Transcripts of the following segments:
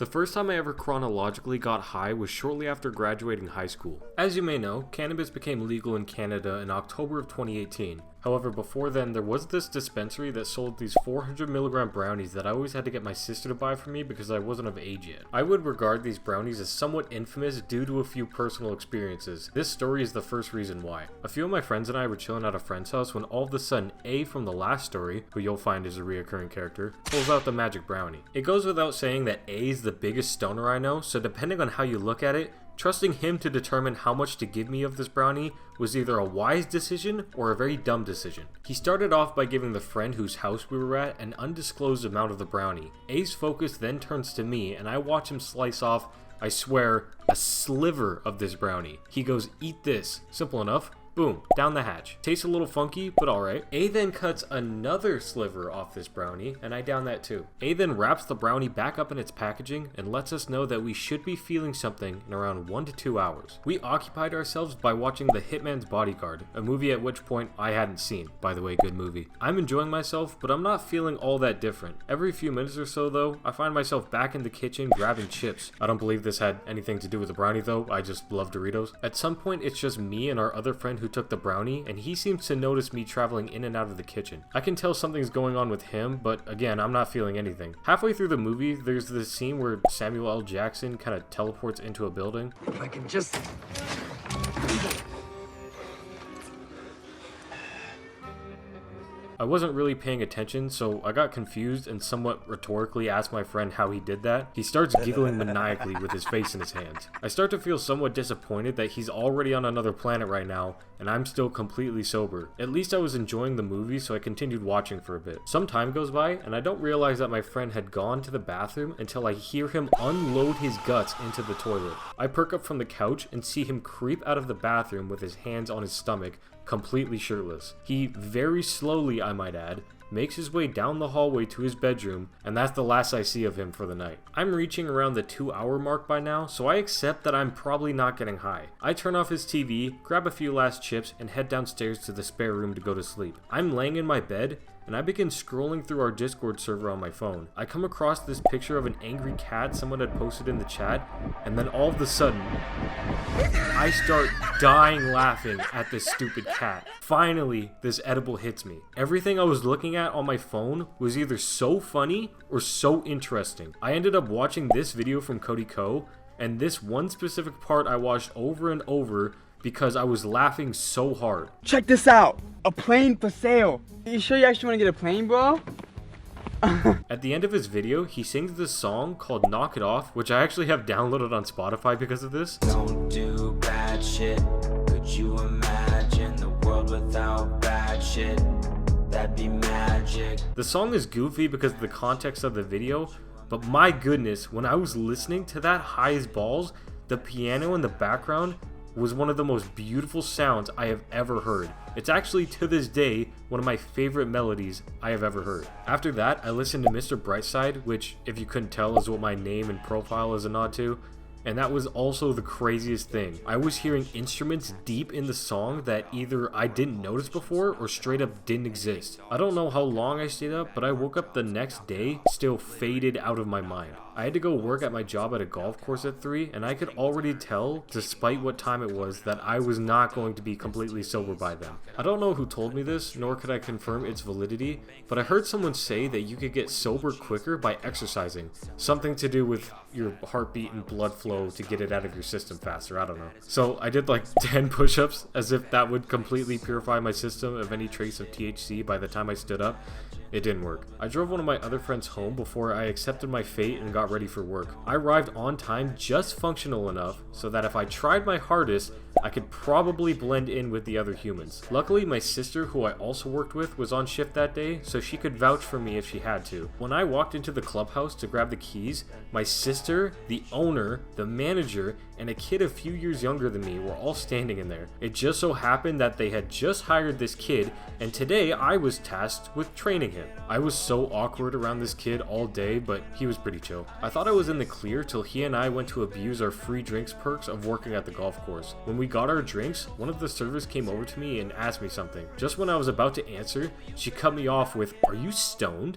The first time I ever chronologically got high was shortly after graduating high school. As you may know, cannabis became legal in Canada in October of 2018. However, before then, there was this dispensary that sold these 400mg brownies that I always had to get my sister to buy for me because I wasn't of age yet. I would regard these brownies as somewhat infamous due to a few personal experiences. This story is the first reason why. A few of my friends and I were chilling at a friend's house when all of a sudden A from the last story, who you'll find is a reoccurring character, pulls out the magic brownie. It goes without saying that A is the biggest stoner I know, so depending on how you look at it, trusting him to determine how much to give me of this brownie was either a wise decision or a very dumb decision. He started off by giving the friend whose house we were at an undisclosed amount of the brownie. A's focus then turns to me and I watch him slice off, I swear, a sliver of this brownie. He goes, "Eat this." Simple enough. Boom, down the hatch. Tastes a little funky, but alright. A then cuts another sliver off this brownie, and I down that too. A then wraps the brownie back up in its packaging and lets us know that we should be feeling something in around 1 to 2 hours. We occupied ourselves by watching The Hitman's Bodyguard, a movie at which point I hadn't seen. By the way, good movie. I'm enjoying myself, but I'm not feeling all that different. Every few minutes or so though, I find myself back in the kitchen grabbing chips. I don't believe this had anything to do with the brownie though, I just love Doritos. At some point it's just me and our other friend who took the brownie, and he seems to notice me traveling in and out of the kitchen. I can tell something's going on with him, but again, I'm not feeling anything. Halfway through the movie, there's this scene where Samuel L. Jackson kind of teleports into a building. If I can just... I wasn't really paying attention, so I got confused and somewhat rhetorically asked my friend how he did that. He starts giggling maniacally with his face in his hands. I start to feel somewhat disappointed that he's already on another planet right now, and I'm still completely sober. At least I was enjoying the movie, so I continued watching for a bit. Some time goes by, and I don't realize that my friend had gone to the bathroom until I hear him unload his guts into the toilet. I perk up from the couch and see him creep out of the bathroom with his hands on his stomach, completely shirtless. He very slowly, I might add, makes his way down the hallway to his bedroom, and that's the last I see of him for the night. I'm reaching around the 2-hour mark by now, so I accept that I'm probably not getting high. I turn off his TV, grab a few last chips, and head downstairs to the spare room to go to sleep. I'm laying in my bed, and I begin scrolling through our Discord server on my phone. I come across this picture of an angry cat someone had posted in the chat, and then all of a sudden, I start dying laughing at this stupid cat. Finally, this edible hits me. Everything I was looking at on my phone was either so funny or so interesting. I ended up watching this video from Cody Ko, and this one specific part I watched over and over because I was laughing so hard. Check this out! A plane for sale! You sure you actually want to get a plane, bro? At the end of his video, he sings this song called Knock It Off, which I actually have downloaded on Spotify because of this. Don't do bad shit. Could you imagine the world without bad shit? That'd be magic. The song is goofy because of the context of the video, but my goodness, when I was listening to that high as balls, the piano in the background was one of the most beautiful sounds I have ever heard. It's actually, to this day, one of my favorite melodies I have ever heard. After that, I listened to Mr. Brightside, which, if you couldn't tell, is what my name and profile is a nod to. And that was also the craziest thing. I was hearing instruments deep in the song that either I didn't notice before or straight up didn't exist. I don't know how long I stayed up, but I woke up the next day still faded out of my mind. I had to go work at my job at a golf course at 3, and I could already tell, despite what time it was, that I was not going to be completely sober by then. I don't know who told me this, nor could I confirm its validity, but I heard someone say that you could get sober quicker by exercising. Something to do with your heartbeat and blood flow to get it out of your system faster, I don't know. So I did like 10 push-ups as if that would completely purify my system of any trace of THC by the time I stood up. It didn't work. I drove one of my other friends home before I accepted my fate and got ready for work. I arrived on time, just functional enough so that if I tried my hardest, I could probably blend in with the other humans. Luckily, my sister, who I also worked with, was on shift that day, so she could vouch for me if she had to. When I walked into the clubhouse to grab the keys, my sister, the owner, the manager, and a kid a few years younger than me were all standing in there. It just so happened that they had just hired this kid, and today I was tasked with training him. I was so awkward around this kid all day, but he was pretty chill. I thought I was in the clear till he and I went to abuse our free drinks perks of working at the golf course. When we got our drinks, one of the servers came over to me and asked me something. Just when I was about to answer, she cut me off with, "Are you stoned?"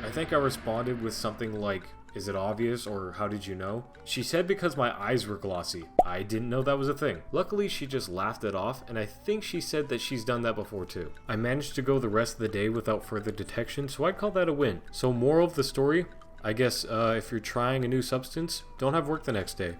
I think I responded with something like, "Is it obvious?" or "How did you know?" She said because my eyes were glossy. I didn't know that was a thing. Luckily, she just laughed it off, and I think she said that she's done that before too. I managed to go the rest of the day without further detection, so I'd call that a win. So moral of the story, I guess if you're trying a new substance, don't have work the next day.